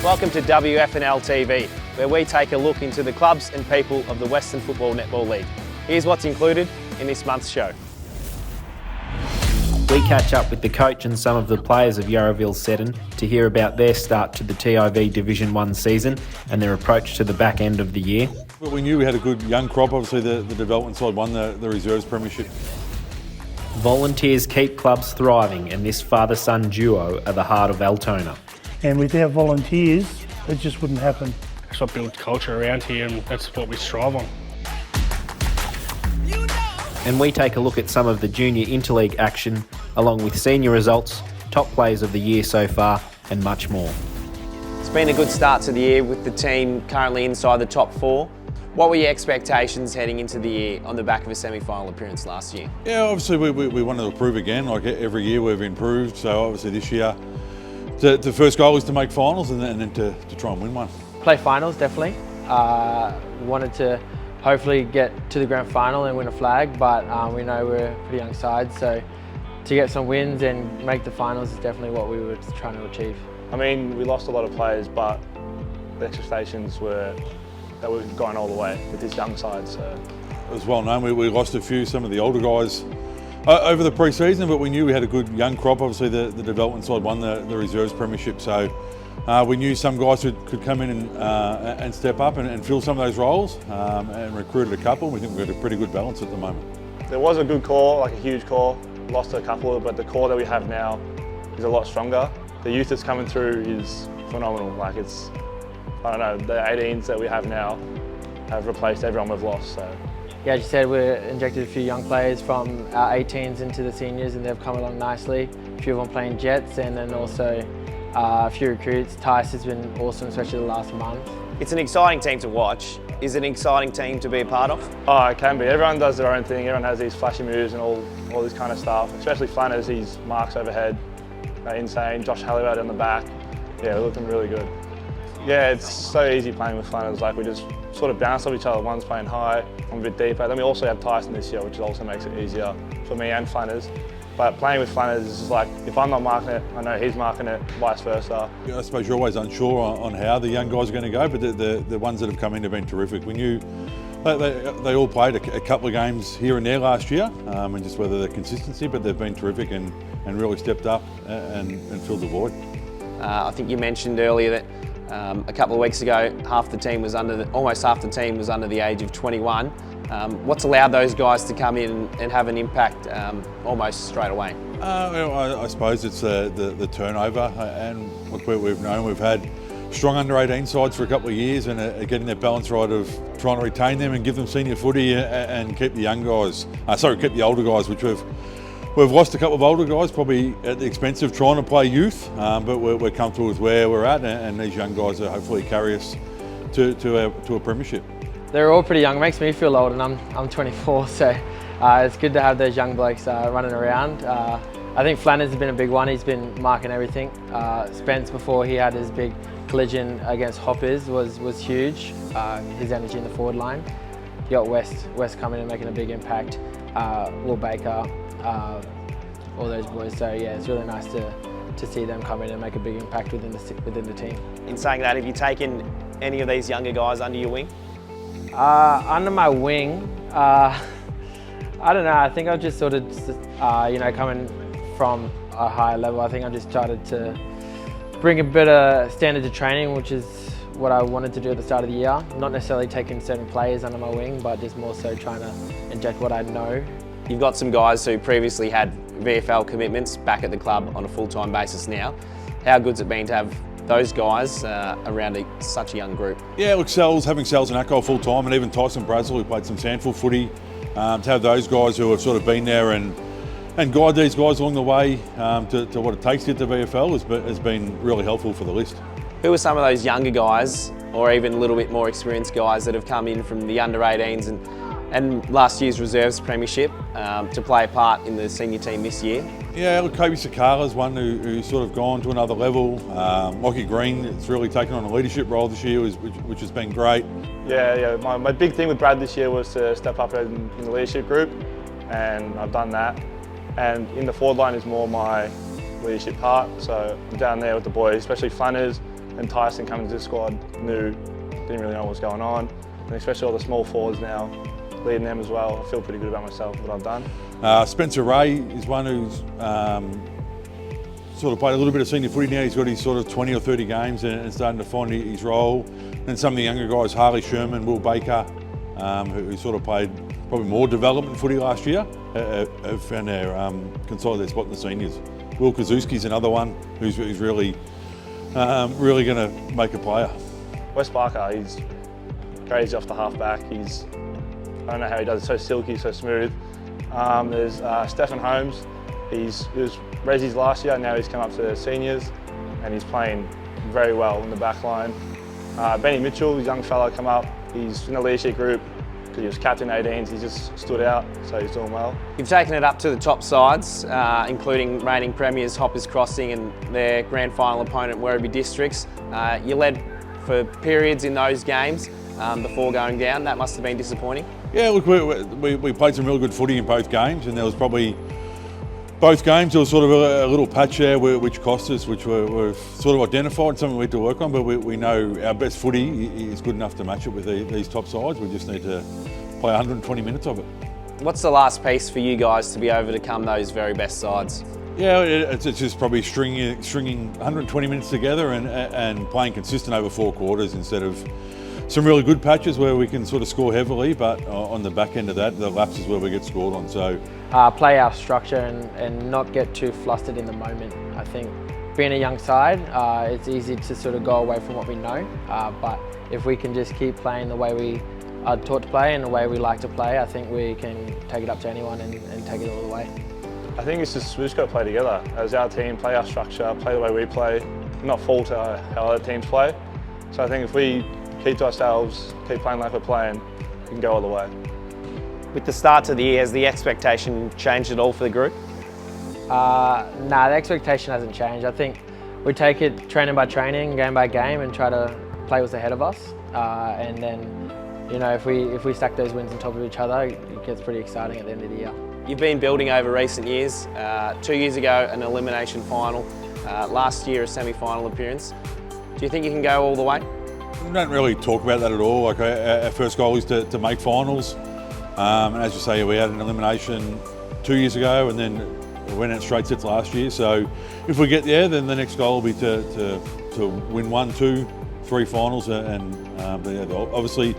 Welcome to Wfnl Tv, where we take a look into the clubs and people of the Western Football Netball League. Here's what's included in this month's show. We catch up with the coach and some of the players of Yarraville Seddon to hear about their start to the TIV Division 1 season and their approach to the back end of the year. Well, we knew we had a good young crop. Obviously the development side won the reserves premiership. Volunteers keep clubs thriving, and this father-son duo are the heart of Altona. And without volunteers, it just wouldn't happen. That's what builds culture around here, and that's what we strive on. And we take a look at some of the junior interleague action, along with senior results, top players of the year so far, and much more. It's been a good start to the year with the team currently inside the top 4. What were your expectations heading into the year on the back of a semi-final appearance last year? Yeah, obviously we wanted to improve again. Like every year we've improved. So obviously this year, the first goal is to make finals and then to try and win one. Play finals, definitely. Wanted to hopefully get to the grand final and win a flag, but we know we're a pretty young side, so to get some wins and make the finals is definitely what we were trying to achieve. I mean, we lost a lot of players, but the expectations were that we've gone all the way with this young side. So it was well known. We lost some of the older guys over the pre-season, but we knew we had a good young crop. Obviously the development side won the reserves premiership, so we knew some guys could come in and step up and fill some of those roles, and recruited a couple. We think we've got a pretty good balance at the moment. there was a good core, like a huge core. Lost a couple, but the core that we have now is a lot stronger. The youth that's coming through is phenomenal. Like it's, I don't know, the 18s that we have now have replaced everyone we've lost. So. Yeah, as you said, we injected a few young players from our 18s into the seniors, and they've come along nicely. A few of them playing Jets, and then also a few recruits. Tice has been awesome, especially the last month. It's an exciting team to watch. Is it an exciting team to be a part of? Oh, it can be. Everyone does their own thing. Everyone has these flashy moves and all this kind of stuff. Especially Flanners, these marks overhead, insane. Josh Halliwell on the back. Yeah, we're looking really good. Yeah, it's so easy playing with Flanners. Like we just sort of bounce off each other. One's playing high, one a bit deeper. Then we also have Tyson this year, which also makes it easier for me and Flanners. But playing with Flanners is just like, if I'm not marking it, I know he's marking it, vice versa. I suppose you're always unsure on how the young guys are going to go, but the ones that have come in have been terrific. We knew they all played a couple of games here and there last year, and just whether the consistency, but they've been terrific and really stepped up and filled the void. I think you mentioned earlier that a couple of weeks ago, almost half the team was under the age of 21. What's allowed those guys to come in and have an impact almost straight away? I suppose it's the turnover, and look, we've known we've had strong under-18 sides for a couple of years, and getting that balance right of trying to retain them and give them senior footy and keep the young guys, keep the older guys, which we've lost a couple of older guys, probably at the expense of trying to play youth, but we're comfortable with where we're at, and these young guys will hopefully carry us to a premiership. They're all pretty young. It makes me feel old, and I'm 24, so it's good to have those young blokes running around. I think Flanners has been a big one. He's been marking everything. Spence, before he had his big collision against Hoppers, was huge. His energy in the forward line. You got West coming and making a big impact. Will Baker, all those boys. So yeah, it's really nice to see them come in and make a big impact within the team. In saying that, have you taken any of these younger guys under your wing? Under my wing, I don't know. I think I just sort of, coming from a higher level, I think I just started to bring a better standard to training, which is what I wanted to do at the start of the year. Not necessarily taking certain players under my wing, but just more so trying to inject what I know. You've got some guys who previously had VFL commitments back at the club on a full-time basis now. How good's it been to have those guys around such a young group? Yeah, look, having Sells and Acol full time, and even Tyson Brazel, who played some Sandful footy, to have those guys who have sort of been there and guide these guys along the way to what it takes to get to VFL has been really helpful for the list. Who are some of those younger guys, or even a little bit more experienced guys, that have come in from the under-18s and last year's reserves premiership to play a part in the senior team this year? Yeah, look, Kobe Sakala's one who's sort of gone to another level. Lockie Green has really taken on a leadership role this year, which has been great. Yeah. My big thing with Brad this year was to step up in the leadership group, and I've done that. And in the forward line is more my leadership part. So I'm down there with the boys, especially Flanners, and Tyson coming to the squad new, didn't really know what was going on. And especially all the small forwards now, leading them as well. I feel pretty good about myself, what I've done. Spencer Ray is one who's sort of played a little bit of senior footy now. He's got his sort of 20 or 30 games and starting to find his role. And some of the younger guys, Harley Sherman, Will Baker, who sort of played probably more development footy last year, have found their consolidated spot in the seniors. Will Kazuski's another one who's really going to make a player. Wes Barker, he's crazy off the half-back. I don't know how he does it, so silky, so smooth. There's Stephen Holmes. He was Resi's last year, now he's come up to the seniors and he's playing very well in the back line. Benny Mitchell, his young fella, come up. He's in the leadership group because he was captain 18s. He just stood out, so he's doing well. You've taken it up to the top sides, including reigning premiers Hoppers Crossing and their grand final opponent Werribee Districts. You led for periods in those games before going down. That must have been disappointing. Yeah, look, we played some real good footy in both games, and there was probably both games there was sort of a little patch there which cost us, which we've sort of identified, something we had to work on, but we know our best footy is good enough to match it with these top sides. We just need to play 120 minutes of it. What's the last piece for you guys to be able to overcome those very best sides? Yeah, it's just probably stringing 120 minutes together and playing consistent over 4 quarters instead of some really good patches where we can sort of score heavily, but on the back end of that, the lapses where we get scored on. So play our structure and not get too flustered in the moment. I think being a young side, it's easy to sort of go away from what we know, but if we can just keep playing the way we are taught to play and the way we like to play, I think we can take it up to anyone and take it all the way. I think we just got to play together as our team, play our structure, play the way we play, not fall to how other teams play. So I think if we keep to ourselves, keep playing like we're playing, we can go all the way. With the start to the year, has the expectation changed at all for the group? Nah, the expectation hasn't changed. I think we take it training by training, game by game, and try to play what's ahead of us. And then, you know, if we stack those wins on top of each other, it gets pretty exciting at the end of the year. You've been building over recent years. 2 years ago, an elimination final. Last year, a semi-final appearance. Do you think you can go all the way? we don't really talk about that at all. Like our first goal is to make finals. And as you say, we had an elimination 2 years ago and then we went out straight sets last year. So if we get there, then the next goal will be to win 1, 2, 3 finals. And but yeah, obviously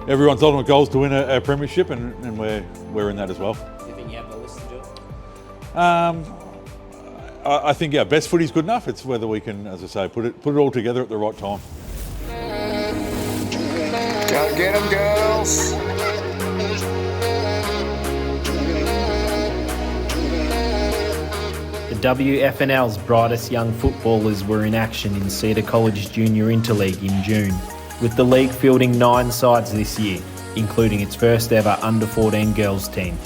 everyone's ultimate goal is to win a premiership, and we're in that as well. Do you think you have the list to do it? I think our best footy is good enough. It's whether we can, as I say, put it all together at the right time. Go get 'em, girls. The WFNL's brightest young footballers were in action in Cedar College Junior Interleague in June, with the league fielding 9 sides this year, including its first ever under-14 girls team.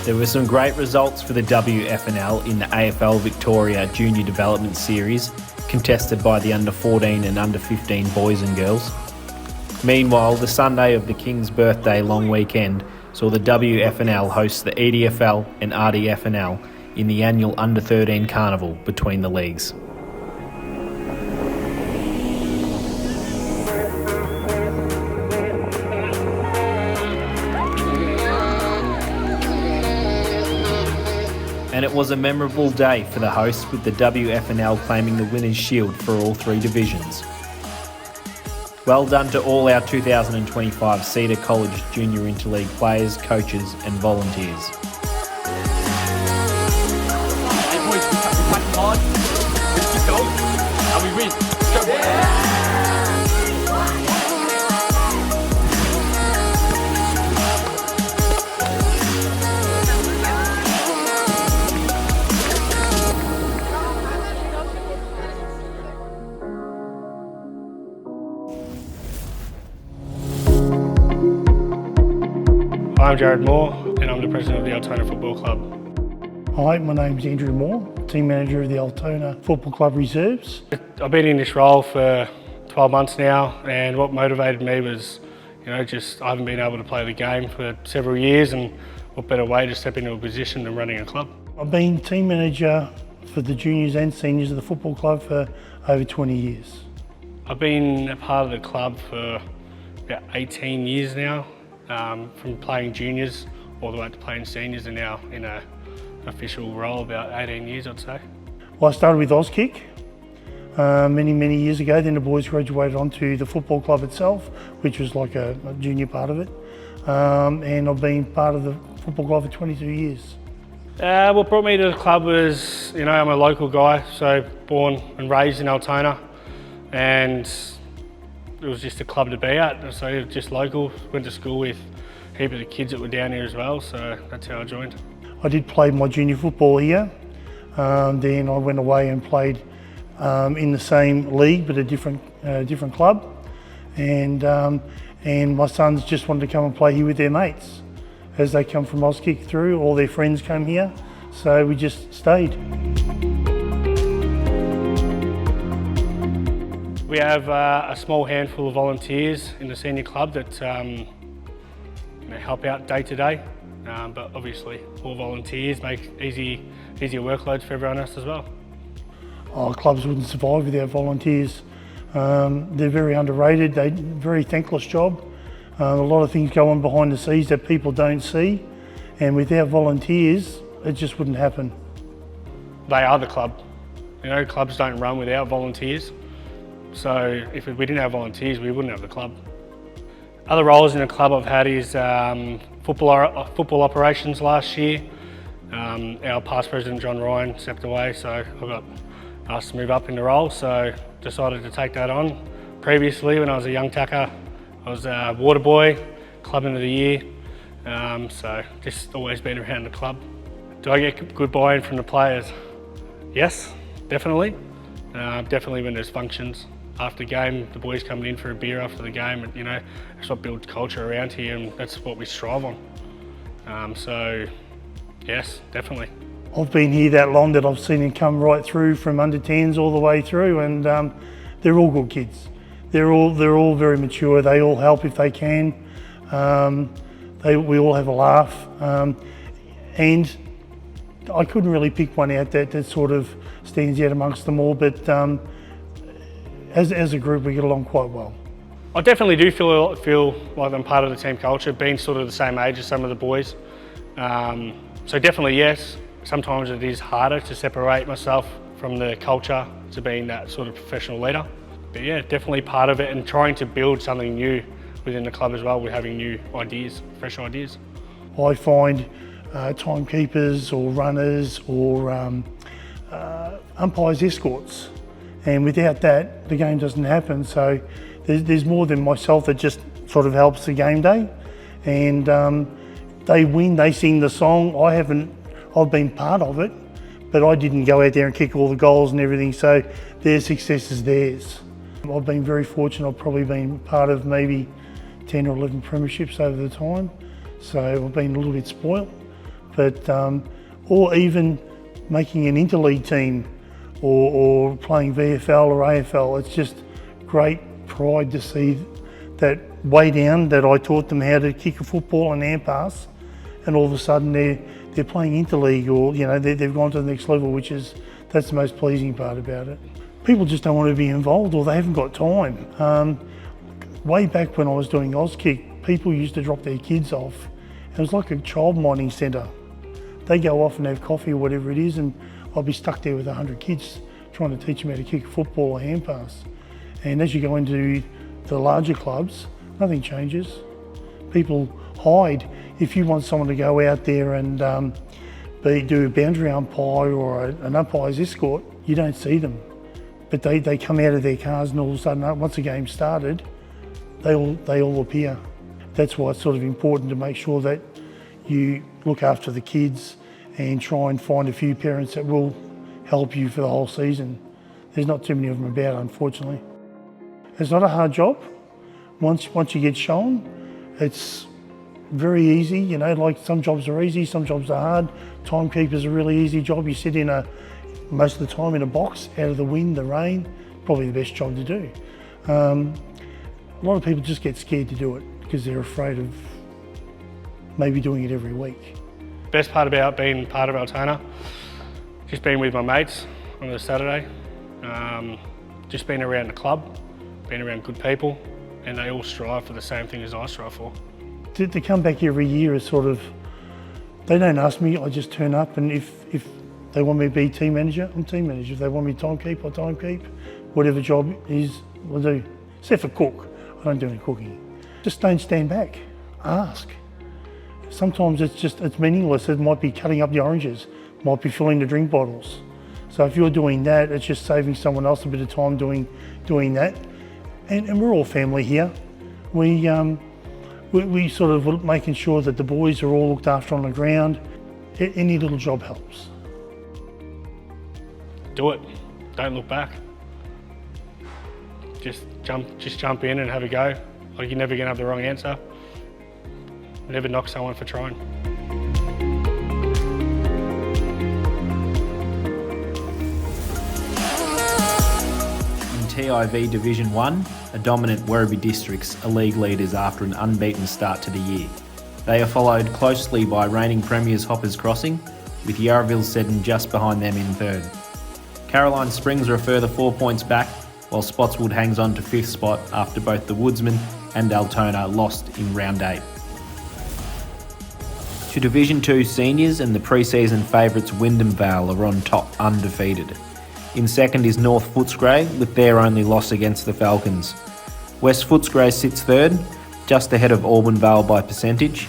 There were some great results for the WFNL in the AFL Victoria Junior Development Series, contested by the under-14 and under-15 boys and girls. Meanwhile, the Sunday of the King's birthday long weekend saw the WFNL host the EDFL and RDFNL in the annual under-13 carnival between the leagues. And it was a memorable day for the hosts, with the WFNL claiming the Winners' Shield for all 3 divisions. Well done to all our 2025 Cedar College Junior Interleague players, coaches and volunteers. Hey boys, we fight hard, let's keep going, and we win. Go. I'm Jared Moore and I'm the president of the Altona Football Club. Hi, my name's Andrew Moore, team manager of the Altona Football Club Reserves. I've been in this role for 12 months now, and what motivated me was, You know, just I haven't been able to play the game for several years, and what better way to step into a position than running a club? I've been team manager for the juniors and seniors of the football club for over 20 years. I've been a part of the club for about 18 years now, from playing juniors all the way to playing seniors, and now in an official role about 18 years, I'd say. Well, I started with Auskick many years ago. Then the boys graduated onto the football club itself, which was like a junior part of it. And I've been part of the football club for 22 years. What brought me to the club was, you know, I'm a local guy, so born and raised in Altona, and it was just a club to be at. So just local, went to school with a heap of the kids that were down here as well, so that's how I joined. I did play my junior football here. Then I went away and played in the same league but a different club, and my sons just wanted to come and play here with their mates. As they come from Auskick through, all their friends came here, so we just stayed. We have a small handful of volunteers in the senior club that help out day to day, but obviously all volunteers make easier workloads for everyone else as well. Clubs wouldn't survive without volunteers. They're very underrated, they're a very thankless job. A lot of things go on behind the scenes that people don't see, and without volunteers, it just wouldn't happen. They are the club. You know, clubs don't run without volunteers. So if we didn't have volunteers, we wouldn't have the club. Other roles in the club I've had is football operations last year. Our past president, John Ryan, stepped away, so I got asked to move up in the role, so decided to take that on. Previously, when I was a young tacker, I was a water boy, clubman of the year, so just always been around the club. Do I get good buy-in from the players? Yes, definitely. Definitely when there's functions. After game, the boys coming in for a beer after the game, and, you know, that's what builds culture around here, and that's what we strive on. So, yes, definitely. I've been here that long that I've seen them come right through from under 10s all the way through, and they're all good kids. They're all very mature. They all help if they can. We all have a laugh, and I couldn't really pick one out that sort of stands out amongst them all. But as a group, we get along quite well. I definitely do feel like I'm part of the team culture, being sort of the same age as some of the boys. So definitely yes. Sometimes it is harder to separate myself from the culture to being that sort of professional leader. But yeah, definitely part of it, and trying to build something new within the club as well. We're having new ideas, fresh ideas. I find timekeepers or runners or umpires escorts, and without that, the game doesn't happen. So there's more than myself that just sort of helps the game day, and they win, they sing the song. I've been part of it, but I didn't go out there and kick all the goals and everything, so their success is theirs. I've been very fortunate. I've probably been part of maybe 10 or 11 premierships over the time, so I've been a little bit spoilt. But or even making an interleague team, or playing VFL or AFL, it's just great pride to see that way down that I taught them how to kick a football and hand pass, and all of a sudden they're playing interleague, or you know they've gone to the next level, that's the most pleasing part about it. People just don't want to be involved, or they haven't got time. Way back when I was doing Auskick, people used to drop their kids off. It was like a child minding centre. They go off and have coffee or whatever it is, and I'll be stuck there with 100 kids trying to teach them how to kick a football or hand pass. And as you go into the larger clubs, nothing changes. People hide. If you want someone to go out there and do a boundary umpire or an umpire's escort, you don't see them. But they come out of their cars, and all of a sudden, once the game started, they all appear. That's why it's sort of important to make sure that you look after the kids and try and find a few parents that will help you for the whole season. There's not too many of them about, unfortunately. It's not a hard job. Once you get shown, it's very easy. You know, like some jobs are easy, some jobs are hard. Timekeeper's a really easy job. You sit most of the time in a box, out of the wind, the rain, probably the best job to do. A lot of people just get scared to do it. because they're afraid of maybe doing it every week. Best part about being part of Altona, just being with my mates on a Saturday, just being around the club, being around good people, and they all strive for the same thing as I strive for. To come back every year is sort of, they don't ask me, I just turn up, and if they want me to be team manager, I'm team manager. If they want me to timekeep, I timekeep. Whatever job is, I'll do. Except for cook, I don't do any cooking. Just don't stand back, ask. Sometimes it's meaningless. It might be cutting up the oranges, might be filling the drink bottles. So if you're doing that, it's just saving someone else a bit of time doing that. And we're all family here. We sort of making sure that the boys are all looked after on the ground. Any little job helps. Do it. Don't look back. Just jump in and have a go. Like, you're never going to have the wrong answer. Never knock someone for trying. In TIV Division 1, a dominant Werribee Districts are league leaders after an unbeaten start to the year. They are followed closely by reigning premiers Hoppers Crossing, with Yarraville Seddon just behind them in third. Caroline Springs are a further 4 points back, while Spotswood hangs on to 5th spot after both the Woodsmen and Altona lost in round 8. To Division 2 seniors, and the pre-season favourites Wfnl are on top, undefeated. In second is North Footscray, with their only loss against the Falcons. West Footscray sits third, just ahead of Auburn Vale by percentage,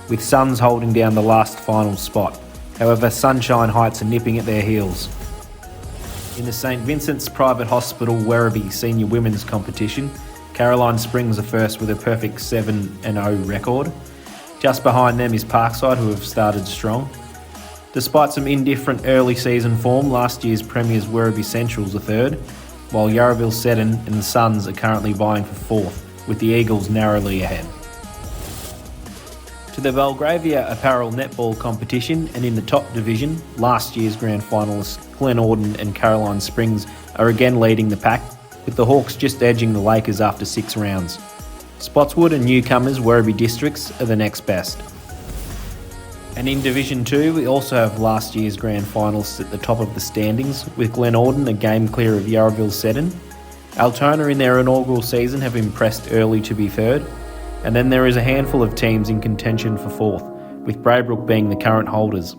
with Suns holding down the last final spot. However, Sunshine Heights are nipping at their heels. In the St Vincent's Private Hospital Werribee Senior Women's Competition, Caroline Springs are first with a perfect 7-0 record. Just behind them is Parkside, who have started strong. Despite some indifferent early season form, last year's premiers Werribee Centrals are third, while Yarraville Seddon and the Suns are currently vying for fourth, with the Eagles narrowly ahead. To the Belgravia Apparel Netball Competition, and in the top division, last year's grand finalists Glen Orden and Caroline Springs are again leading the pack, with the Hawks just edging the Lakers after 6 rounds. Spotswood and newcomers Werribee Districts are the next best. And in Division 2, we also have last year's grand finalists at the top of the standings, with Glen Orden a game clear of Yarraville Seddon. Altona in their inaugural season have impressed early to be third, and then there is a handful of teams in contention for fourth, with Braybrook being the current holders.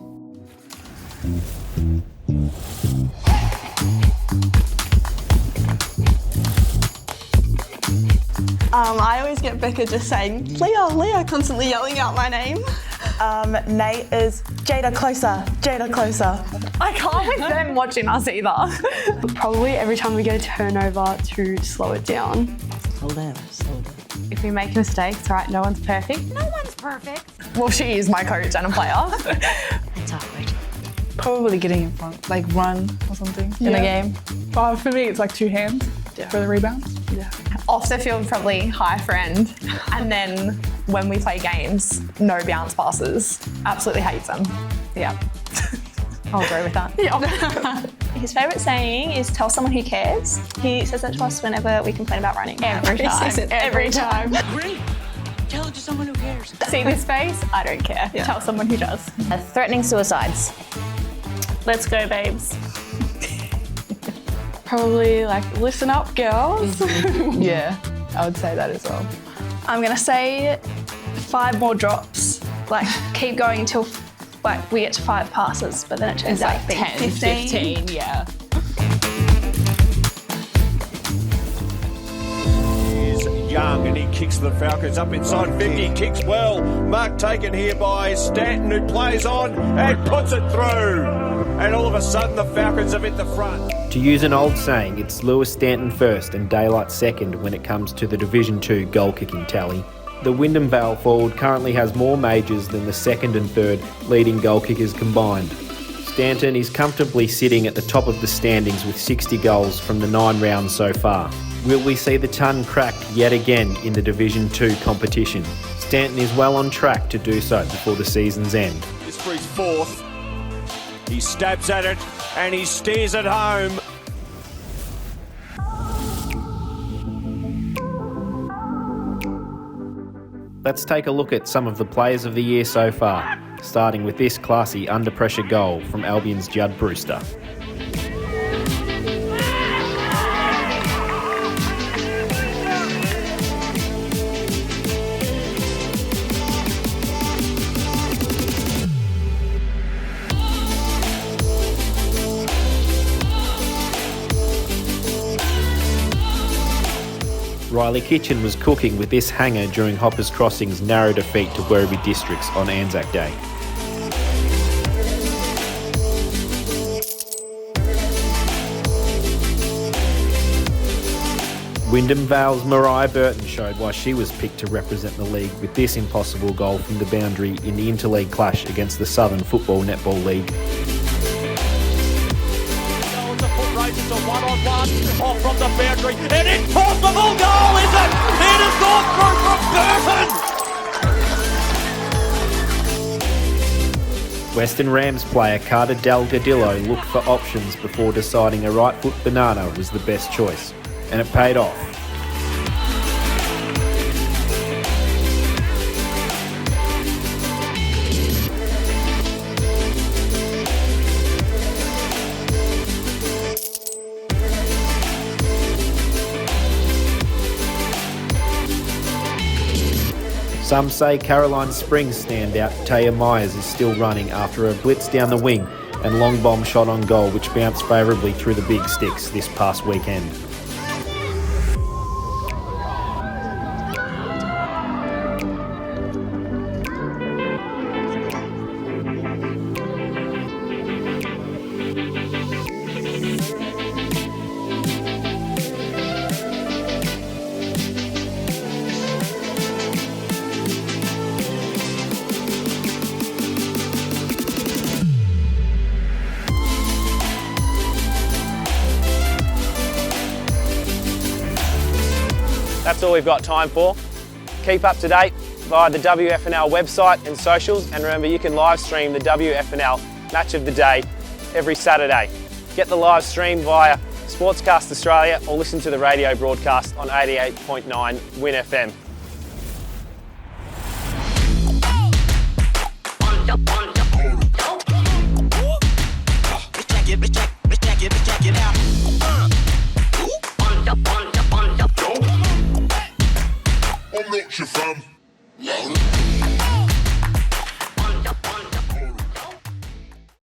I always get Becca just saying, Leah, constantly yelling out my name. Nate is Jada closer. I can't with them watching us either. Probably every time we get a turnover to slow it down. Slow down. If we make mistakes, right, no one's perfect. No one's perfect. Well, she is my coach and a player. It's awkward. Probably getting in front, like run or something in a game. For me, it's like 2 hands for the rebounds. Yeah. Off the field, probably high friend. And then when we play games, no bounce passes. Absolutely hates them. Yeah. I'll agree with that. Yeah. His favourite saying is tell someone who cares. He says that to us whenever we complain about running. Every time. Every time. Great. Tell it to someone who cares. See this face? I don't care. Yeah. Tell someone who does. Threatening suicides. Let's go, babes. Probably like, listen up, girls. Yeah, I would say that as well. I'm gonna say 5 more drops. Like keep going until like we get to 5 passes, but then it turns out being 10, 15, yeah. Young, and he kicks the Falcons up inside 50, kicks well. Mark taken here by Stanton, who plays on and puts it through. And all of a sudden the Falcons have hit the front. To use an old saying, it's Lewis Stanton first and Daylight second when it comes to the Division 2 goal kicking tally. The Wyndham Vale forward currently has more majors than the second and third leading goal kickers combined. Stanton is comfortably sitting at the top of the standings with 60 goals from the 9 rounds so far. Will we see the ton cracked yet again in the Division 2 competition? Stanton is well on track to do so before the season's end. This for his 4th. He stabs at it and he steers it home. Let's take a look at some of the players of the year so far, starting with this classy under-pressure goal from Albion's Judd Brewster. Riley Kitchen was cooking with this hanger during Hoppers Crossing's narrow defeat to Werribee Districts on Anzac Day. Wyndham Vale's Mariah Burton showed why she was picked to represent the league with this impossible goal from the boundary in the interleague clash against the Southern Football Netball League. It's a one-on-one off from the boundary. An impossible goal, is it? It has gone through from Burton. Western Rams player Carter Delgadillo looked for options before deciding a right foot banana was the best choice, and it paid off. Some say Caroline Springs standout Taya Myers is still running after a blitz down the wing and long bomb shot on goal which bounced favourably through the big sticks this past weekend. That's all we've got time for. Keep up to date via the Wfnl website and socials, and remember you can live stream the Wfnl Match of the Day every Saturday. Get the live stream via Sportscast Australia or listen to the radio broadcast on 88.9 Win FM.